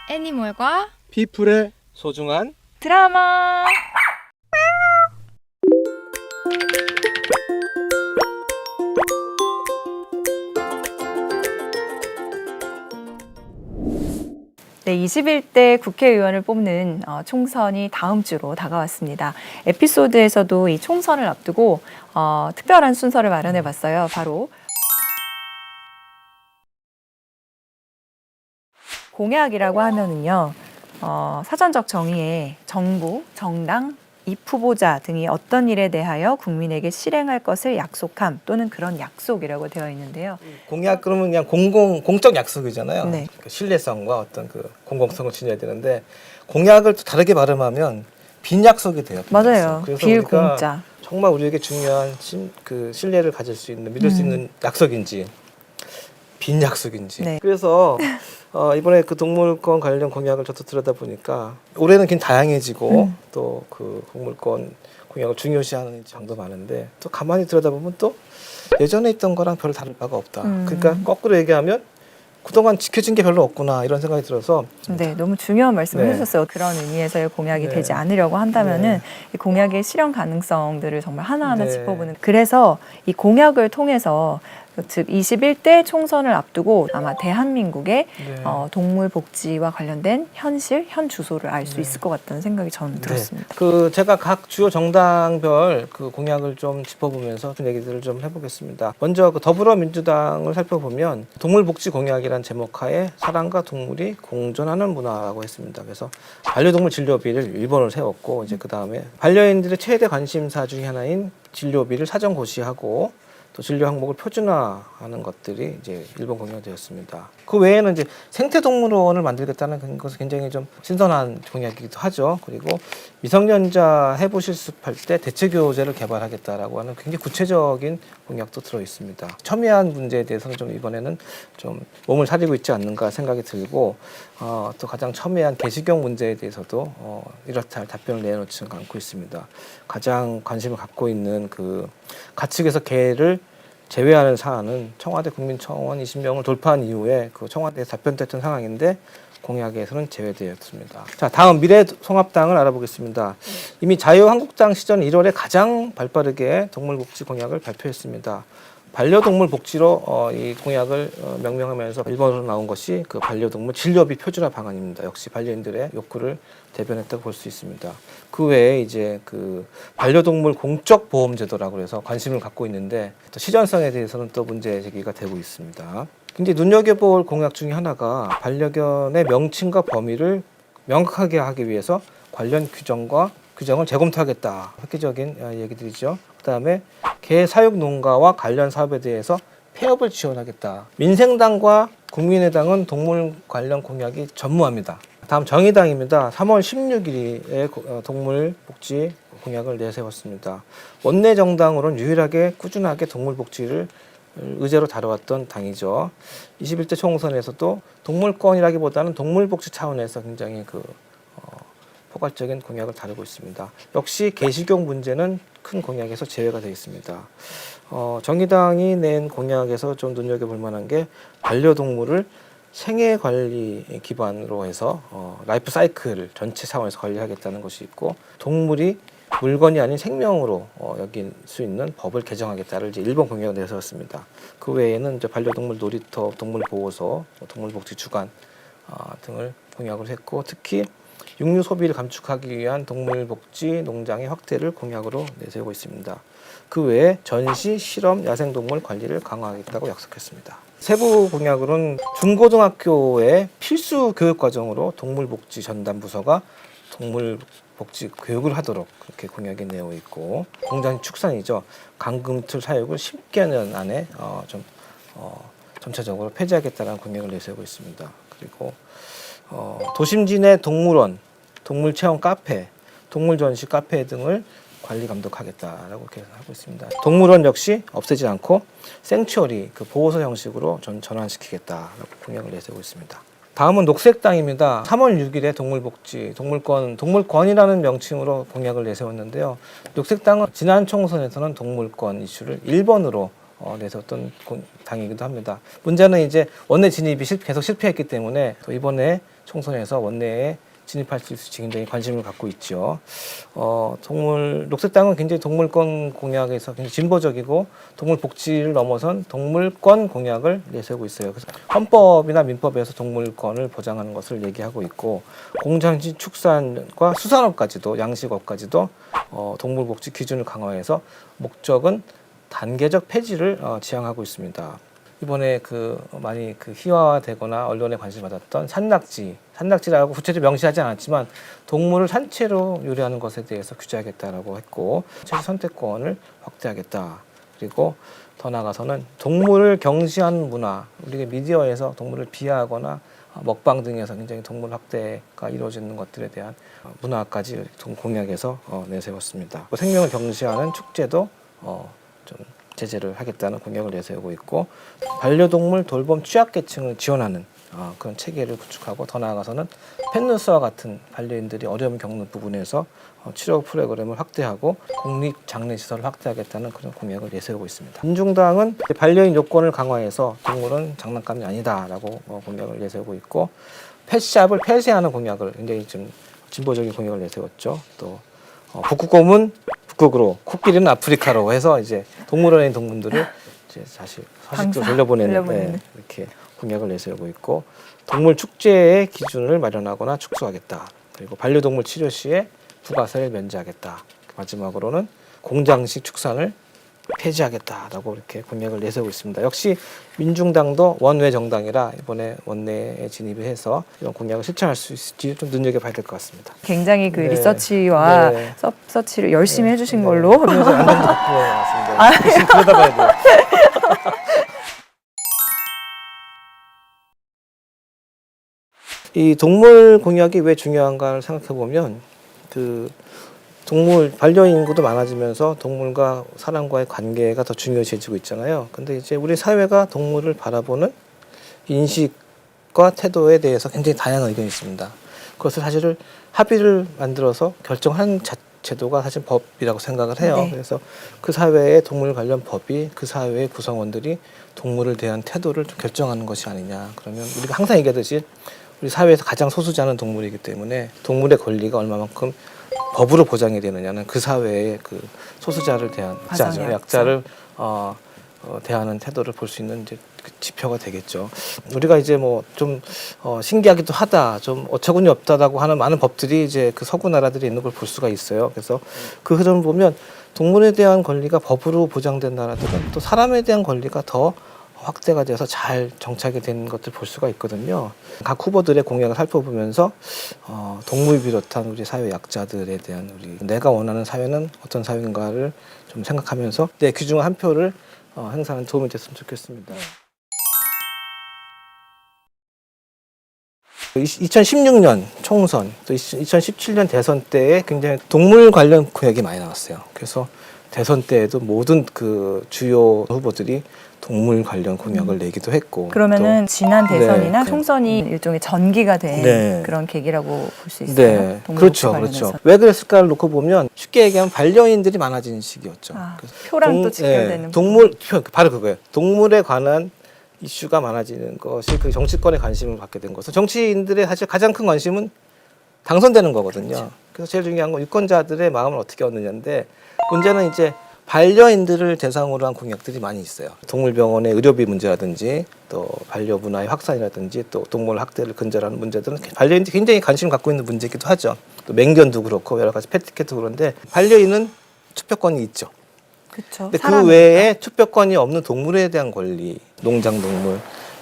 애니멀과 피플의 소중한 드라마. 네, 21대 국회의원을 뽑는 총선이 다음 주로 다가왔습니다. 에피소드에서도 이 총선을 앞두고 특별한 순서를 마련해 봤어요. 바로 공약이라고 하면은요, 사전적 정의에 정부, 정당, 입 후보자 등이 어떤 일에 대하여 국민에게 실행할 것을 약속함 또는 그런 약속이라고 되어 있는데요. 공약 그러면 그냥 공적 약속이잖아요. 네. 그 신뢰성과 어떤 그 공공성을 지녀야 되는데 공약을 또 다르게 발음하면 빈약속이 돼요. 맞아요. 그래서 빌공짜. 우리가 정말 우리에게 중요한 그 신뢰를 가질 수 있는 믿을 수 있는 약속인지 빈약속인지. 네. 그래서 이번에 그 동물권 관련 공약을 저도 들여다보니까 올해는 굉장히 다양해지고 또 그 동물권 공약을 중요시하는 장도 많은데 또 가만히 들여다보면 또 예전에 있던 거랑 별 다를 바가 없다. 그러니까 거꾸로 얘기하면 그동안 지켜진 게 별로 없구나 이런 생각이 들어서 네, 너무 중요한 말씀을 네. 해주셨어요. 그런 의미에서의 공약이 네. 되지 않으려고 한다면은 네. 이 공약의 실현 가능성들을 정말 하나하나 네. 짚어보는. 그래서 이 공약을 통해서 즉 21대 총선을 앞두고 아마 대한민국의 네. 동물 복지와 관련된 현실, 현 주소를 알 수 네. 있을 것 같다는 생각이 저는 들었습니다. 그 제가 각 주요 정당별 그 공약을 좀 짚어보면서 좀 얘기들을 좀 해보겠습니다. 먼저 그 더불어민주당을 살펴보면 동물복지 공약이란 제목하에 사람과 동물이 공존하는 문화라고 했습니다. 그래서 반려동물 진료비를 1번을 세웠고 이제 그 다음에 반려인들의 최대 관심사 중에 하나인 진료비를 사전 고시하고 또 진료 항목을 표준화하는 것들이 이제 1번 공약이 되었습니다. 그 외에는 이제 생태동물원을 만들겠다는 것은 굉장히 좀 신선한 공약이기도 하죠. 그리고 미성년자 해부 실습할 때 대체교재를 개발하겠다라고 하는 굉장히 구체적인 공약도 들어 있습니다. 첨예한 문제에 대해서는 좀 이번에는 좀 몸을 사리고 있지 않는가 생각이 들고 또 가장 첨예한 개식용 문제에 대해서도 이렇다 할 답변을 내놓지 않고 있습니다. 가장 관심을 갖고 있는 그 가축에서 개를 제외하는 사안은 청와대 국민청원 20명을 돌파한 이후에 그 청와대에서 답변됐던 상황인데 공약에서는 제외되었습니다. 자, 다음 미래통합당을 알아보겠습니다. 이미 자유한국당 시절 1월에 가장 발빠르게 동물복지 공약을 발표했습니다. 반려동물 복지로 이 공약을 명명하면서 1번으로 나온 것이 그 반려동물 진료비 표준화 방안입니다. 역시 반려인들의 욕구를 대변했다고 볼 수 있습니다. 그 외에 이제 그 반려동물 공적 보험 제도라고 해서 관심을 갖고 있는데 또 실현성에 대해서는 또 문제 제기가 되고 있습니다. 근데 눈여겨볼 공약 중에 하나가 반려견의 명칭과 범위를 명확하게 하기 위해서 관련 규정을 재검토하겠다. 획기적인 얘기들이죠. 그다음에 개 사육 농가와 관련 사업에 대해서 폐업을 지원하겠다. 민생당과 국민의당은 동물 관련 공약이 전무합니다. 다음 정의당입니다. 3월 16일에 동물 복지 공약을 내세웠습니다. 원내 정당으로는 유일하게 꾸준하게 동물 복지를 의제로 다뤄왔던 당이죠. 21대 총선에서도 동물권이라기보다는 동물복지 차원에서 굉장히 포괄적인 공약을 다루고 있습니다. 역시 개식용 문제는 큰 공약에서 제외가 되어 있습니다. 정의당이 낸 공약에서 좀 눈여겨볼 만한 게 반려동물을 생애 관리 기반으로 해서 라이프 사이클 전체 차원에서 관리하겠다는 것이 있고 동물이 물건이 아닌 생명으로 여길 수 있는 법을 개정하겠다를 이제 1번 공약을 내세웠습니다. 그 외에는 이제 반려동물 놀이터, 동물보호소, 동물복지주간 등을 공약을 했고 특히 육류 소비를 감축하기 위한 동물복지 농장의 확대를 공약으로 내세우고 있습니다. 그 외에 전시, 실험, 야생동물 관리를 강화하겠다고 약속했습니다. 세부 공약으로는 중고등학교의 필수 교육과정으로 동물복지 전담부서가 동물복지 교육을 하도록 그렇게 공약에 내어 있고 공장 축산이죠. 감금틀 사육을 10개년 안에 전체적으로 폐지하겠다는 공약을 내세우고 있습니다. 그리고 도심지 내 동물원, 동물체험 카페, 동물전시 카페 등을 관리 감독하겠다라고 이렇게 하고 있습니다. 동물원 역시 없애지 않고 생츄어리 그 보호소 형식으로 전환시키겠다라고 공약을 내세우고 있습니다. 다음은 녹색당입니다. 3월 6일에 동물복지, 동물권이라는 명칭으로 공약을 내세웠는데요. 녹색당은 지난 총선에서는 동물권 이슈를 1번으로 내세웠던 당이기도 합니다. 문제는 이제 원내 진입이 계속 실패했기 때문에 또 이번에 총선에서 원내에 진입할 수 있을지 굉장히 관심을 갖고 있죠. 녹색당은 굉장히 동물권 공약에서 굉장히 진보적이고 동물 복지를 넘어선 동물권 공약을 내세우고 있어요. 그래서 헌법이나 민법에서 동물권을 보장하는 것을 얘기하고 있고 공장식 축산과 수산업까지도 양식업까지도 동물 복지 기준을 강화해서 목적은 단계적 폐지를 지향하고 있습니다. 이번에 많이 희화되거나 언론에 관심 받았던 산낙지라고 구체적으로 명시하지 않았지만 동물을 산채로 요리하는 것에 대해서 규제하겠다라고 했고 체제 선택권을 확대하겠다. 그리고 더 나아가서는 동물을 경시하는 문화, 우리가 미디어에서 동물을 비하하거나 먹방 등에서 굉장히 동물 학대가 이루어지는 것들에 대한 문화까지 공약에서 내세웠습니다. 생명을 경시하는 축제도 좀 제재를 하겠다는 공약을 내세우고 있고 반려동물 돌봄 취약계층을 지원하는 그런 체계를 구축하고 더 나아가서는 펫누스와 같은 반려인들이 어려움을 겪는 부분에서 치료 프로그램을 확대하고 공립장례시설을 확대하겠다는 그런 공약을 내세우고 있습니다. 민중당은 반려인 요건을 강화해서 동물은 장난감이 아니다라고 공약을 내세우고 있고 펫샵을 폐쇄하는 공약을 굉장히 좀 진보적인 공약을 내세웠죠. 또 북극곰은 북극으로, 코끼리는 아프리카로 해서 이제 동물원에 있는 동물들을 이제 다시 서식지로 돌려보내는 이렇게 공약을 내세우고 있고 동물 축제의 기준을 마련하거나 축소하겠다. 그리고 반려동물 치료 시에 부가세를 면제하겠다. 마지막으로는 공장식 축산을 폐지하겠다라고 이렇게 공약을 내세우고 있습니다. 역시 민중당도 원외 정당이라 이번에 원내에 진입을 해서 이런 공약을 실천할 수 있을지 좀 눈여겨봐야 될 것 같습니다. 굉장히 리서치와 서치를 열심히 해주신 걸로. 그래서 안전도 덕분에 왔습니다. 열심히 들여다봐야 돼요. 이 동물 공약이 왜 중요한가를 생각해 보면 동물 반려인 인구도 많아지면서 동물과 사람과의 관계가 더 중요해지고 있잖아요. 근데 이제 우리 사회가 동물을 바라보는 인식과 태도에 대해서 굉장히 다양한 의견이 있습니다. 그것을 사실을 합의를 만들어서 결정한 제도가 사실 법이라고 생각을 해요. 네. 그래서 그 사회의 동물 관련 법이 그 사회의 구성원들이 동물을 대한 태도를 좀 결정하는 것이 아니냐. 그러면 우리가 항상 얘기하듯이 우리 사회에서 가장 소수자는 동물이기 때문에 동물의 권리가 얼마만큼 법으로 보장이 되느냐는 그 사회의 소수자를 대한 약자를 대하는 태도를 볼 수 있는 이제 지표가 되겠죠. 우리가 이제 좀 신기하기도 하다, 좀 어처구니 없다라고 하는 많은 법들이 이제 서구 나라들이 있는 걸 볼 수가 있어요. 그래서 그 흐름을 보면 동물에 대한 권리가 법으로 보장된 나라들은 또 사람에 대한 권리가 더 확대가 돼서 잘 정착이 된 것들 볼 수가 있거든요. 각 후보들의 공약을 살펴보면서 동물 비롯한 우리 사회 약자들에 대한 내가 원하는 사회는 어떤 사회인가를 좀 생각하면서 내 귀중한 한 표를 행사하는 도움이 됐으면 좋겠습니다. 2016년 총선, 또 2017년 대선 때에 굉장히 동물 관련 공약이 많이 나왔어요. 그래서 대선 때에도 모든 주요 후보들이 동물 관련 공약을 내기도 했고. 그러면은 지난 대선이나 총선이 일종의 전기가 된 그런 계기라고 볼 수 있어요. 네, 그렇죠. 왜 그랬을까를 놓고 보면 쉽게 얘기하면 반려인들이 많아지는 시기였죠. 표랑 또 직결되는. 바로 그거예요. 동물에 관한 이슈가 많아지는 것이 정치권에 관심을 갖게 된 것은 정치인들의 사실 가장 큰 관심은 당선되는 거거든요. 그렇죠. 그래서 제일 중요한 건 유권자들의 마음을 어떻게 얻느냐인데 문제는 이제 반려인들을 대상으로 한 공약들이 많이 있어요. 동물병원의 의료비 문제라든지 또 반려문화의 확산이라든지 또 동물 학대를 근절하는 문제들은 반려인들이 굉장히 관심을 갖고 있는 문제이기도 하죠. 또 맹견도 그렇고 여러 가지 패티켓도 그런데 반려인은 투표권이 있죠. 그렇죠. 근데 그 외에 투표권이 없는 동물에 대한 권리, 농장동물,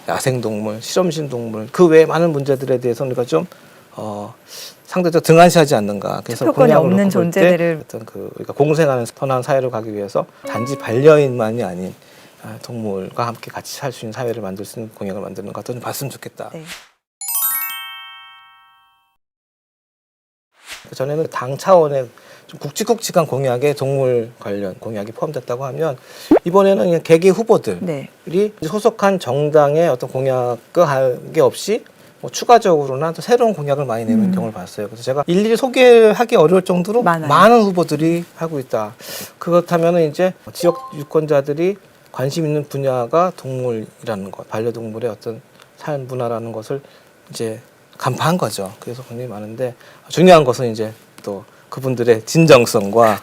야생동물, 실험실 동물 그 외에 많은 문제들에 대해서 우리가 좀 상대적 등한시하지 않는가. 그래서 투표권이 없는 존재들을 어떤 우리가 공생하는 선한 사회로 가기 위해서 단지 반려인만이 아닌 동물과 함께 같이 살 수 있는 사회를 만들 수 있는 공약을 만드는 것 좀 봤으면 좋겠다. 네. 전에는 당 차원의 좀 굵직굵직한 공약에 동물 관련 공약이 포함됐다고 하면 이번에는 그냥 개개 후보들이 소속한 정당의 어떤 공약과 관계 없이 추가적으로나 또 새로운 공약을 많이 내는 경우를 봤어요. 그래서 제가 일일이 소개하기 어려울 정도로 많은 후보들이 하고 있다. 그렇다면 이제 지역 유권자들이 관심 있는 분야가 동물이라는 것, 반려동물의 어떤 삶 문화라는 것을 이제 간파한 거죠. 그래서 굉장히 많은데 중요한 것은 이제 또 그분들의 진정성과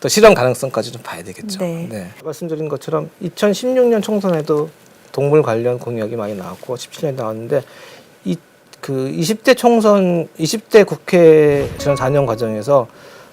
또 실현 가능성까지 좀 봐야 되겠죠. 네. 말씀드린 것처럼 2016년 총선에도 동물 관련 공약이 많이 나왔고 17년에 나왔는데 그 20대 총선, 20대 국회 지난 4년 과정에서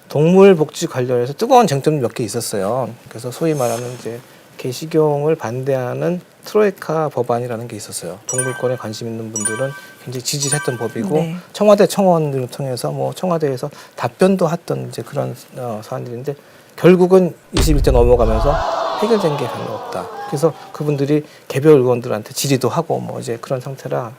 동물 복지 관련해서 뜨거운 쟁점이 몇 개 있었어요. 그래서 소위 말하는 이제 개식용을 반대하는 트로이카 법안이라는 게 있었어요. 동물권에 관심 있는 분들은 굉장히 지지했던 법이고 네. 청와대 청원을 통해서 뭐 청와대에서 답변도 했던 이제 그런 사안들인데 결국은 21대 넘어가면서 해결된 게 별로 없다. 그래서 그분들이 개별 의원들한테 질의도 하고 뭐 이제 그런 상태라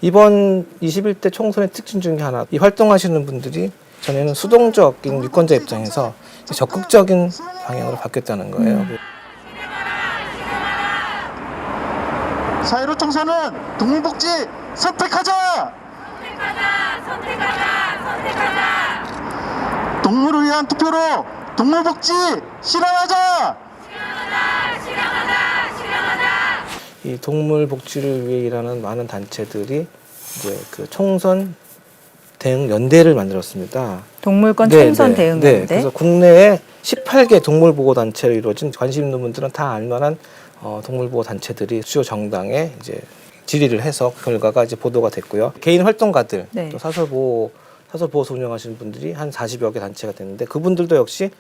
이번 21대 총선의 특징 중에 하나 이 활동하시는 분들이 전에는 수동적인 유권자 입장에서 적극적인 방향으로 바뀌었다는 거예요. 사회로 총선은 동물복지 선택하자! 선택하자! 동물을 위한 투표로 동물복지 실현하자! 이 동물 복지를 위해 일하는 많은 단체들이 이제 그 총선 대응 연대를 만들었습니다. 동물권 총선 대응 연대. 그래서 국내에 18개 동물 보호 단체로 이루어진 관심 있는 분들은 다 알만한 동물 보호 단체들이 주요 정당에 이제 질의를 해서 그 결과가 이제 보도가 됐고요. 개인 활동가들 네. 또 사설 보호소 운영하시는 분들이 한 40여 개 단체가 됐는데 그분들도 역시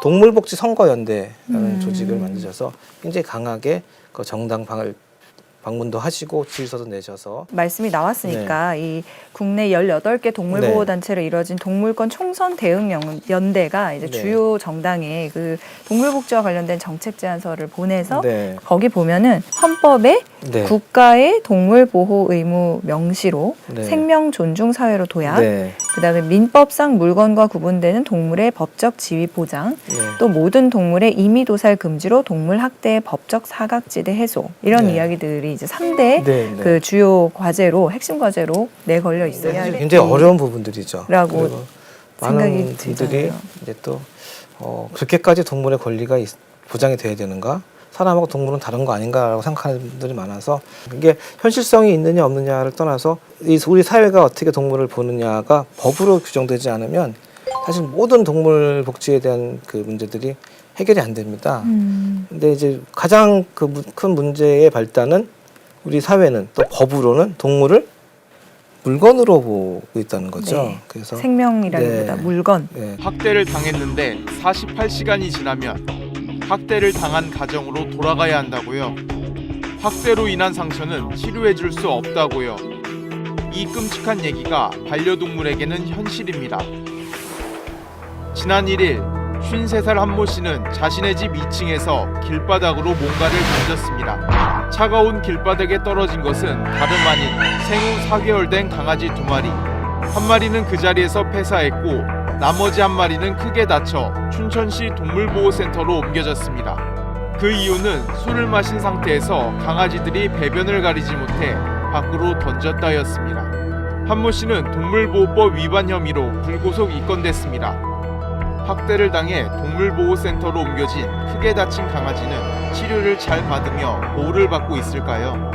동물복지 선거연대라는 조직을 만드셔서 굉장히 강하게 그 정당 방문도 하시고 질서도 내셔서 말씀이 나왔으니까 이 국내 18개 동물보호단체로 이뤄진 동물권 총선 대응 연대가 이제 네. 주요 정당에 그 동물복지와 관련된 정책 제안서를 보내서 네. 거기 보면은 헌법에 네. 국가의 동물보호 의무 명시로 네. 생명 존중 사회로 도약, 네. 그다음에 민법상 물건과 구분되는 동물의 법적 지위 보장, 네. 또 모든 동물의 임의도살 금지로 동물 학대의 법적 사각지대 해소 이런 네. 이야기들이 이제 3대 네. 그 주요 과제로 핵심 과제로 내걸려 있어요. 사실 굉장히 어려운 부분들이죠. 라고 그리고 많은 생각이 분들이 들잖아요. 이제 또 그렇게까지 동물의 권리가 보장이 돼야 되는가? 사람하고 동물은 다른 거 아닌가라고 생각하는 분들이 많아서 이게 현실성이 있느냐 없느냐를 떠나서 우리 사회가 어떻게 동물을 보느냐가 법으로 규정되지 않으면 사실 모든 동물 복지에 대한 그 문제들이 해결이 안 됩니다. 근데 이제 가장 큰 문제의 발단은 우리 사회는 또 법으로는 동물을 물건으로 보고 있다는 거죠. 네. 그래서 생명이라기보다 네. 물건. 네. 학대를 당했는데 48시간이 지나면 학대를 당한 가정으로 돌아가야 한다고요. 학대로 인한 상처는 치료해 줄 수 없다고요. 이 끔찍한 얘기가 반려동물에게는 현실입니다. 지난 1일 53살 한모 씨는 자신의 집 2층에서 길바닥으로 뭔가를 던졌습니다. 차가운 길바닥에 떨어진 것은 다름 아닌 생후 4개월 된 강아지 2마리. 한 마리는 그 자리에서 폐사했고 나머지 한 마리는 크게 다쳐 춘천시 동물보호센터로 옮겨졌습니다. 그 이유는 술을 마신 상태에서 강아지들이 배변을 가리지 못해 밖으로 던졌다였습니다. 한모 씨는 동물보호법 위반 혐의로 불구속 입건됐습니다. 학대를 당해 동물보호센터로 옮겨진 크게 다친 강아지는 치료를 잘 받으며 보호를 받고 있을까요?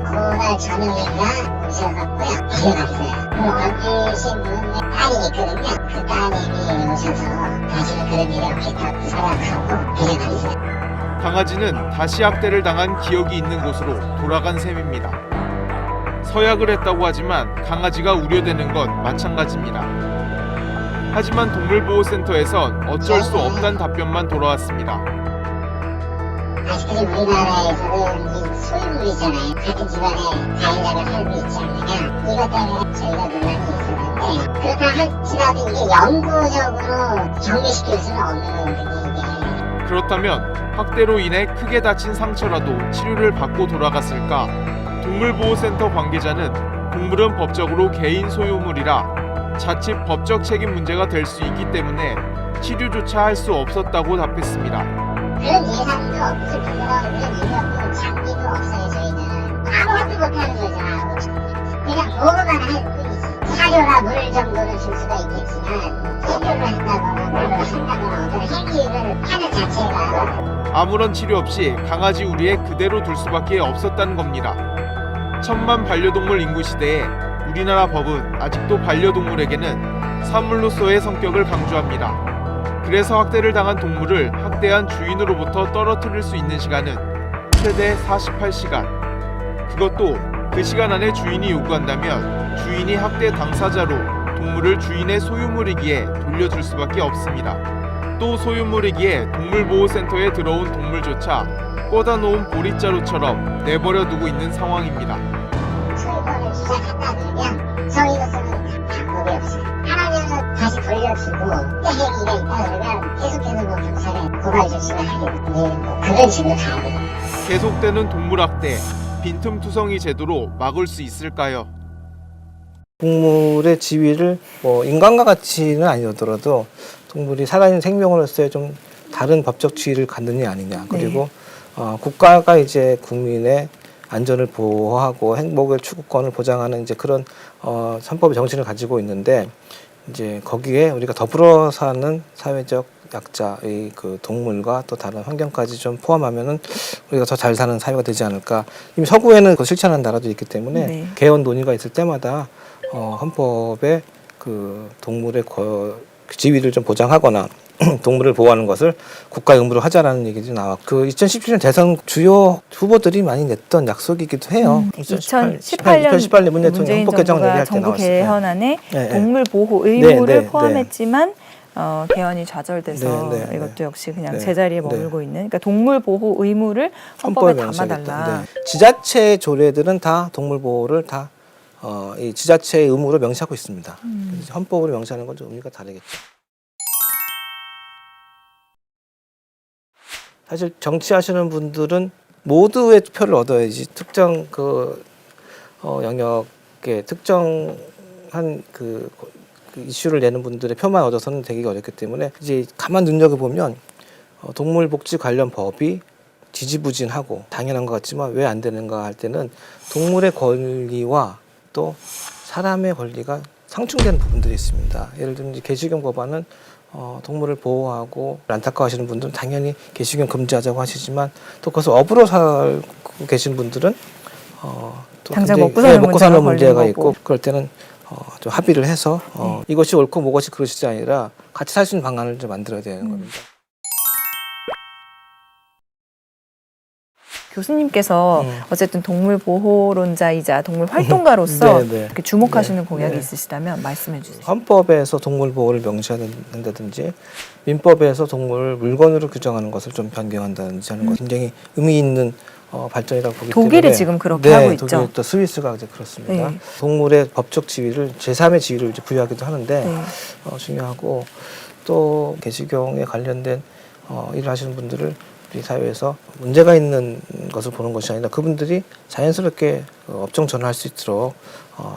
그날 저녁인가 오셔갖고요 데려갔어요. 옮기신 분은 딸이 있거든요. 그 따님이 오셔서 다시는 그런 일이 없겠다고 생각하고 데려갔어요. 강아지는 다시 학대를 당한 기억이 있는 곳으로 돌아간 셈입니다. 서약을 했다고 하지만 강아지가 우려되는 건 마찬가지입니다. 하지만 동물보호센터에선 어쩔 수 없다는 답변만 돌아왔습니다. 아직까지 우리나라에서는 이 소유물이잖아요. 같은 집안에 가해자가 살고 있지 않느냐. 이것 때문에 저희가 논란이 있었는데 그렇다 할지라도 이게 영구적으로 정리시킬 수는 없는 부분이 그렇다면 학대로 인해 크게 다친 상처라도 치료를 받고 돌아갔을까? 동물보호센터 관계자는 동물은 법적으로 개인 소유물이라 자칫 법적 책임 문제가 될 수 있기 때문에 치료조차 할 수 없었다고 답했습니다. 그런 예산도 없을 뿐더러 그런 인력도 장비도 없어요. 저희는 아무것도 못하는 거잖아요. 그냥 보고만 할 뿐이지 잘 사료나 물 정도는 줄 수가 있겠지만 치료를 한다거나 물을 한다거나 어떤 행위를 하는 자체가 아무런 치료 없이 강아지 우리에 그대로 둘 수밖에 없었다는 겁니다. 천만 반려동물 인구 시대에 우리나라 법은 아직도 반려동물에게는 사물로서의 성격을 강조합니다. 그래서 학대를 당한 동물을 학대한 주인으로부터 떨어뜨릴 수 있는 시간은 최대 48시간. 그것도 그 시간 안에 주인이 요구한다면 주인이 학대 당사자로 동물을 주인의 소유물이기에 돌려줄 수밖에 없습니다. 또 소유물이기에 동물보호센터에 들어온 동물조차 꽂아놓은 보릿자루처럼 내버려 두고 있는 상황입니다. 소유권을 주장한다 그러면 저희로서는 방법이 없어요. 하나면은 다시 돌려주고 학대 행위가 있다 그러면 계속해서 뭐 경찰에 고발 조치를 하게 되고 그런 식으로 가야 돼요. 계속되는 동물학대, 빈틈투성이 제도로 막을 수 있을까요? 동물의 지위를 뭐 인간과 같이는 아니더라도 동물이 살아있는 생명으로서의 좀 다른 법적 지위를 갖느냐 아니냐, 그리고 국가가 이제 국민의 안전을 보호하고 행복의 추구권을 보장하는 이제 그런 헌법의 정신을 가지고 있는데, 이제 거기에 우리가 더불어 사는 사회적 약자의 그 동물과 또 다른 환경까지 좀 포함하면은 우리가 더 잘 사는 사회가 되지 않을까. 이미 서구에는 그 실천하는 나라도 있기 때문에 개헌 논의가 있을 때마다 헌법에 그 동물의 지위를 좀 보장하거나 동물을 보호하는 것을 국가의 의무로 하자라는 얘기도 나왔고, 그 2017년 대선 주요 후보들이 많이 냈던 약속이기도 해요. 2018년 문재인 대통령 헌법 개정을 얘기할 때 정부 나왔어요. 개헌안에 네. 동물 보호 의무를 네. 포함했지만 개헌이 좌절돼서 네. 이것도 역시 그냥 네. 제자리에 머물고 있는, 그러니까 동물 보호 의무를 헌법에 담아달라. 지자체 조례들은 다 동물 보호를 다 이 지자체의 의무로 명시하고 있습니다. 그래서 헌법으로 명시하는 건 좀 의미가 다르겠죠. 사실 정치하시는 분들은 모두의 투표를 얻어야지 특정 그 영역에 특정한 그 이슈를 내는 분들의 표만 얻어서는 되기가 어렵기 때문에, 이제 가만 눈여겨보면 동물복지 관련 법이 지지부진하고 당연한 것 같지만 왜 안 되는가 할 때는 동물의 권리와 또 사람의 권리가 상충되는 부분들이 있습니다. 예를 들면 개식용 법안은 동물을 보호하고 안타까워하시는 분들은 당연히 개식용 금지하자고 하시지만, 또 그것을 업으로 살고 계신 분들은 또 당장 먹고 사는 문제가 걸리는 있고, 거고. 그럴 때는 좀 합의를 해서 이것이 옳고 뭐것이 그것이 아니라 같이 살 수 있는 방안을 좀 만들어야 되는 겁니다. 교수님께서 어쨌든 동물 보호론자이자 동물 활동가로서 네. 이렇게 주목하시는 네. 공약이 네. 있으시다면 말씀해 주세요. 헌법에서 동물 보호를 명시한다든지 민법에서 동물을 물건으로 규정하는 것을 좀 변경한다든지 하는 것, 굉장히 의미 있는 발전이라고 보기 때문에. 독일이 지금 그렇게 하고 있죠. 독일 또 스위스가 이제 그렇습니다. 네. 동물의 법적 지위를 제3의 지위를 이제 부여하기도 하는데 중요하고, 또 개식용에 관련된 일을 하시는 분들을 우리 사회에서 문제가 있는 것을 보는 것이 아니라 그분들이 자연스럽게 업종 전환할 수 있도록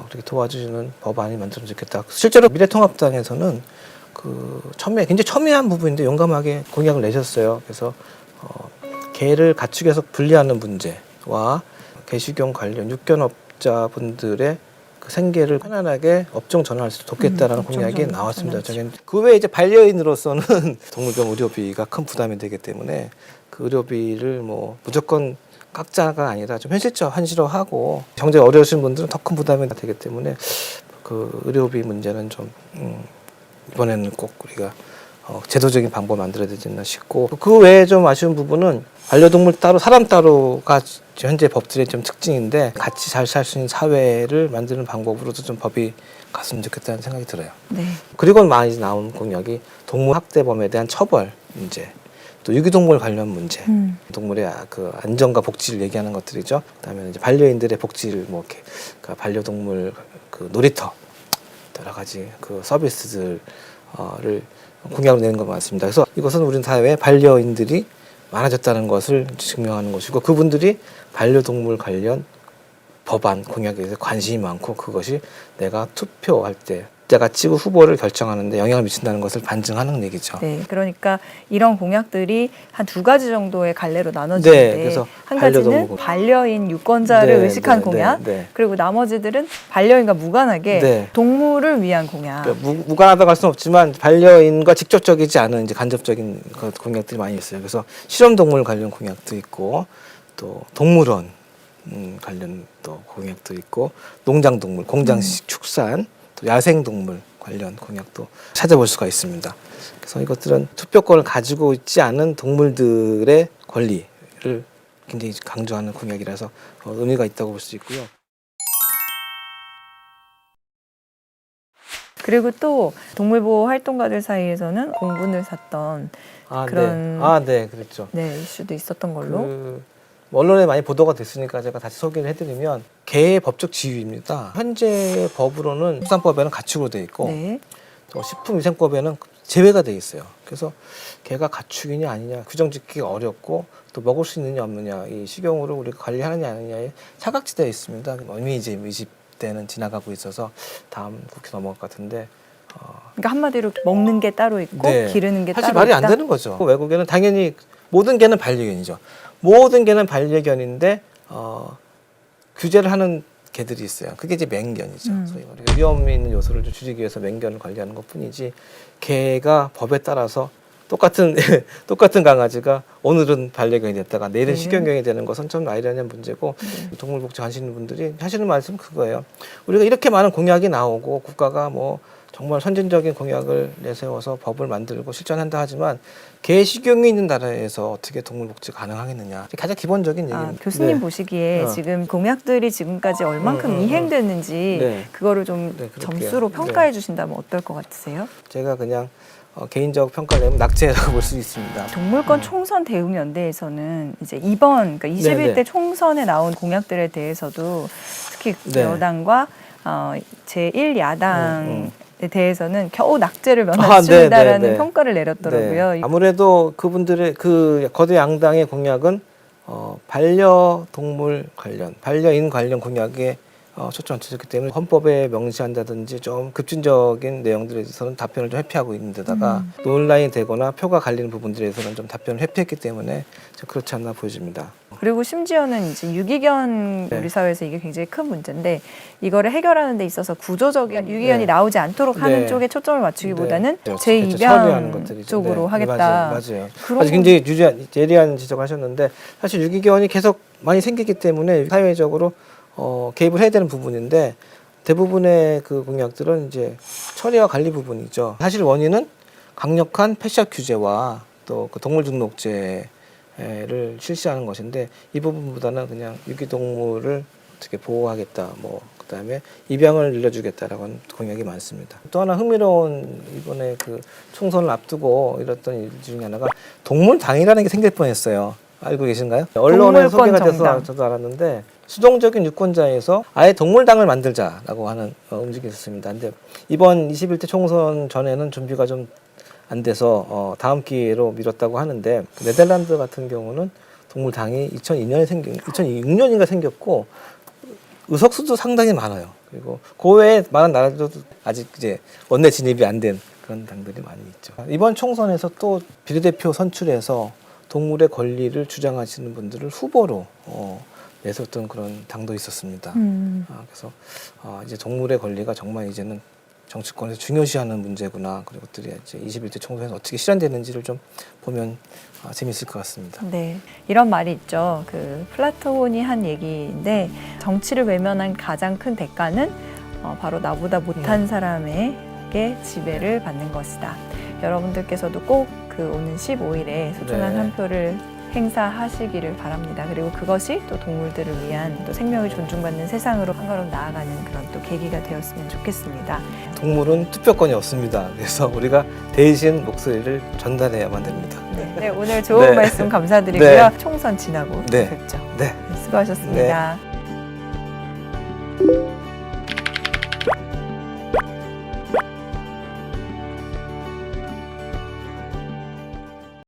그렇게 도와주시는 법안이 만들어면 좋겠다. 실제로 미래통합당에서는 굉장히 첨예한 부분인데 용감하게 공약을 내셨어요. 그래서 개를 가축에서 분리하는 문제와 개식용 관련 육견업자분들의 그 생계를 편안하게 업종 전환할 수 있도록 돕겠다라는 공약이 나왔습니다. 그 외에 이제 반려인으로서는 동물병 의료비가 큰 부담이 되기 때문에 그 의료비를 뭐 무조건 깎자가 아니라 좀 현실화하고, 경제가 어려우신 분들은 더 큰 부담이 되기 때문에 그 의료비 문제는 좀 이번에는 꼭 우리가 제도적인 방법 만들어야 되지 않나 싶고, 그 외에 좀 아쉬운 부분은 반려동물 따로 사람 따로가 현재 법들의 좀 특징인데, 같이 잘 살 수 있는 사회를 만드는 방법으로도 좀 법이 갔으면 좋겠다는 생각이 들어요. 네. 그리고 많이 나온 공약이 동물 학대범에 대한 처벌 문제, 또 유기동물 관련 문제, 동물의 그 안전과 복지를 얘기하는 것들이죠. 그다음에 이제 반려인들의 복지를 뭐 이렇게 그러니까 반려동물 그 놀이터, 여러 가지 그 서비스들을 공약으로 내는 것 같습니다. 그래서 이것은 우리 사회에 반려인들이 많아졌다는 것을 증명하는 것이고, 그분들이 반려동물 관련 법안 공약에 대해서 관심이 많고, 그것이 내가 투표할 때 때가 치고 후보를 결정하는데 영향을 미친다는 것을 반증하는 얘기죠. 네, 그러니까 이런 공약들이 한 2가지 정도의 갈래로 나눠지는데 네, 그래서 한 가지는 반려동물. 반려인 유권자를 네, 의식한 네, 공약, 네. 그리고 나머지들은 반려인과 무관하게 네. 동물을 위한 공약. 그러니까 무관하다고 할 수는 없지만 반려인과 직접적이지 않은 이제 간접적인 공약들이 많이 있어요. 그래서 실험동물 관련 공약도 있고 또 동물원 관련 또 공약도 있고 농장동물, 공장식 축산, 또 야생동물 관련 공약도 찾아볼 수가 있습니다. 그래서 이것들은 투표권을 가지고 있지 않은 동물들의 권리를 굉장히 강조하는 공약이라서 의미가 있다고 볼 수 있고요. 그리고 또 동물보호 활동가들 사이에서는 공분을 샀던 그런 네, 그랬죠. 네, 이슈도 있었던 걸로. 언론에 많이 보도가 됐으니까 제가 다시 소개를 해드리면 개의 법적 지위입니다. 현재 법으로는畜산법에는 가축으로 돼 있고 네. 또 식품위생법에는 제외가 돼 있어요. 그래서 개가 가축이냐 아니냐 규정짓기가 어렵고 또 먹을 수 있느냐 없느냐 이 식용으로 우리가 관리하느냐 아니냐에 사각지대에 있습니다. 이미 이제 20대는 지나가고 있어서 다음 국회 넘어갈 것 같은데 그러니까 한마디로 먹는 게 따로 있고 네. 기르는 게 사실 따로 말이 있다. 안 되는 거죠. 외국에는 당연히 모든 개는 반려견이죠. 모든 개는 반려견인데 규제를 하는 개들이 있어요. 그게 이제 맹견이죠. 소위 말해 위험 있는 요소를 좀 줄이기 위해서 맹견을 관리하는 것뿐이지 개가 법에 따라서 똑같은 강아지가 오늘은 반려견이 됐다가 내일은 식용견이 되는 것은 좀 아이러니한 문제고 동물복지 하시는 분들이 하시는 말씀은 그거예요. 우리가 이렇게 많은 공약이 나오고 국가가 뭐 정말 선진적인 공약을 내세워서 법을 만들고 실천한다 하지만 개 식용이 있는 나라에서 어떻게 동물복지 가능하겠느냐. 가장 기본적인 얘기입니다. 교수님 네. 보시기에 지금 공약들이 지금까지 얼만큼 이행됐는지 네. 그거를 좀 네, 그럴게요. 점수로 평가해 주신다면 어떨 것 같으세요? 제가 그냥 개인적 평가를 내면 낙제라고 볼 수 있습니다. 동물권 총선 대응연대에서는 이제 이번 그러니까 21대 네. 총선에 나온 공약들에 대해서도 특히 네. 여당과 제1야당에 대해서는 겨우 낙제를 면하신다라는 네. 평가를 내렸더라고요. 네. 아무래도 그분들의 그 거대 양당의 공약은 반려동물 관련, 반려인 관련 공약에 초점을 맞췄기 때문에 헌법에 명시한다든지 좀 급진적인 내용들에 대해서는 답변을 좀 회피하고 있는 데다가 논란이 되거나 표가 갈리는 부분들에 대해서는 좀 답변을 회피했기 때문에 좀 그렇지 않나 보여집니다. 그리고 심지어는 이제 유기견 네. 우리 사회에서 이게 굉장히 큰 문제인데 이거를 해결하는 데 있어서 구조적인 유기견이 나오지 않도록 하는 네. 쪽에 초점을 맞추기보다는 네. 제2병 처리하는 것들이죠. 쪽으로 네. 하겠다. 맞아요. 그런 아주 굉장히 예리한 지적하셨는데 사실 유기견이 계속 많이 생기기 때문에 사회적으로 개입을 해야 되는 부분인데 대부분의 그 공약들은 이제 처리와 관리 부분이죠. 사실 원인은 강력한 펫샵 규제와 또 그 동물 등록제를 실시하는 것인데 이 부분보다는 그냥 유기동물을 어떻게 보호하겠다, 뭐 그다음에 입양을 늘려주겠다라고 하는 공약이 많습니다. 또 하나 흥미로운 이번에 그 총선을 앞두고 이랬던 일 중에 하나가 동물당이라는 게 생길 뻔했어요. 알고 계신가요? 언론에 소개가 돼서 정당. 저도 알았는데 수동적인 유권자에서 아예 동물당을 만들자라고 하는 움직임이 있었습니다. 근데 이번 21대 총선 전에는 준비가 좀 안 돼서 다음 기회로 미뤘다고 하는데 네덜란드 같은 경우는 동물당이 2006년인가 생겼고 의석수도 상당히 많아요. 그리고 그 외에 많은 나라들도 아직 이제 원내 진입이 안 된 그런 당들이 많이 있죠. 이번 총선에서 또 비례대표 선출해서 동물의 권리를 주장하시는 분들을 후보로 내섰던 그런 당도 있었습니다. 그래서 이제 동물의 권리가 정말 이제는 정치권에서 중요시하는 문제구나. 그리고 그것들이 이제 21대 총선에서 어떻게 실현되는지를 좀 보면 재미있을 것 같습니다. 네, 이런 말이 있죠. 그 플라톤이 한 얘기인데 정치를 외면한 가장 큰 대가는 바로 나보다 못한 사람에게 지배를 받는 것이다. 여러분들께서도 꼭 그 오는 15일에 소중한 네. 한 표를 행사하시기를 바랍니다. 그리고 그것이 또 동물들을 위한 또 생명이 존중받는 세상으로 한 걸음 나아가는 그런 또 계기가 되었으면 좋겠습니다. 동물은 투표권이 없습니다. 그래서 우리가 대신 목소리를 전달해야만 됩니다. 네, 오늘 좋은 네. 말씀 감사드리고요. 네. 총선 지나고 네. 뵙죠. 네. 수고하셨습니다.